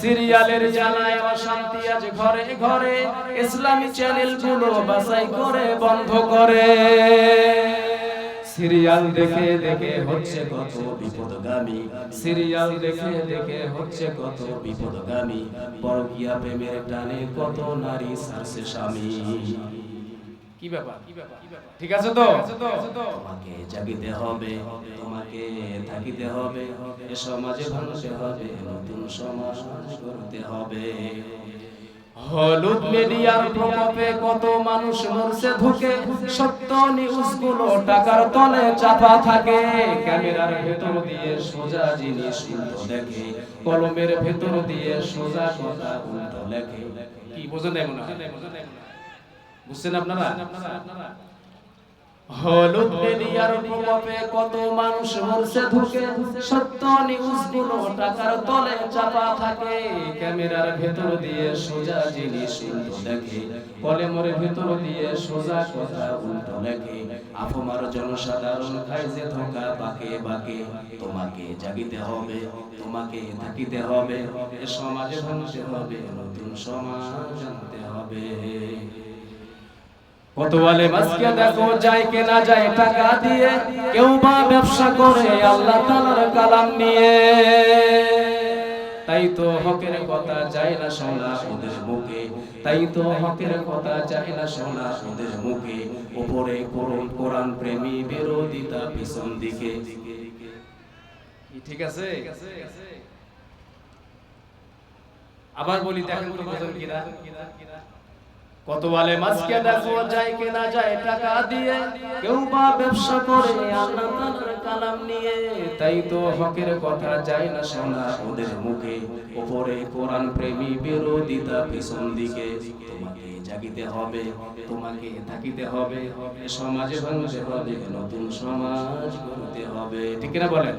সিরিয়ালের জ্বালায় অশান্তি আজ ঘরে ঘরে, ইসলামী চ্যানেলগুলো বাছাই করে বন্ধ করে। সিরিয়াল দেখে দেখে হচ্ছে কত বিপদগামী, সিরিয়াল দেখে দেখে হচ্ছে কত বিপদগামী। পরকীয়া প্রেমের টানে কত নারী ছাড়ছে স্বামী। কি ব্যাপার? ঠিক আছে তো? তোমাকে জাগিতে হবে, তোমাকে থাকিতে হবে, এ সমাজে ভাঙতে হবে, নতুন সমাজ করতে হবে। হলুদ মিডিয়ার প্রকোপে কত মানুষ মরছে ধুকে, সত্য নিউজগুলো টাকার তলে চাপা থাকে। ক্যামেরার ভেতর দিয়ে সোজা জিনিস উল্টো দেখে, কলমের ভেতর দিয়ে সোজা কথা উল্টো লেখে। কি বোঝেন না মনে হয়? বুঝছেন আপনারা? হলুদ মিডিয়ার প্রকোপে কত মানুষ মরছে ধুকে, সত্য নিউজগুলো টাকার তলে চাপা থাকে। ক্যামেরার ভেতর দিয়ে সোজা জিনিস উল্টো দেখে, কলমের ভেতর দিয়ে সোজা কথা উল্টো লেখে। আফমার জনসাধারণ খায় যে ধোঁকা বাঁকে বাঁকে। তোমাকে জাগিতে হবে, তোমাকে থাকিতে হবে, এ সমাজে ভাঙতে হবে, নতুন সমাজ আনতে হবে। কত বলে মাসকে দেখো যায় কে না যায় টাকা দিয়ে, কেউ বা ব্যবসা করে আল্লাহ তাআলার কালাম নিয়ে। তাই তো হকের কথা যায় না শোনা ওদের মুখে, তাই তো হকের কথা যায় না শোনা ওদের মুখে। উপরে কোরআন প্রেমী, বিরোধিতা পিছন দিকে। ঠিক আছে? আবার বলি, দেখেন তো বোঝেন কিনা। কত বলে মাছকে দেখো যায় কে না যায় টাকা দিয়ে, কেউ বা ব্যবসা করে আল্লাহ তাআলার কালাম নিয়ে। তাই তো হকের কথা যায় না শোনা ওদের মুখে, উপরে কোরআন প্রেমী, বিরোধিতা পিছন দিকে। তোমাকে জাগিতে হবে, তোমাকে থাকিতে হবে, সমাজে ভাঙতে হবে, নতুন সমাজ গড়তে হবে। ঠিক কিনা বলেন?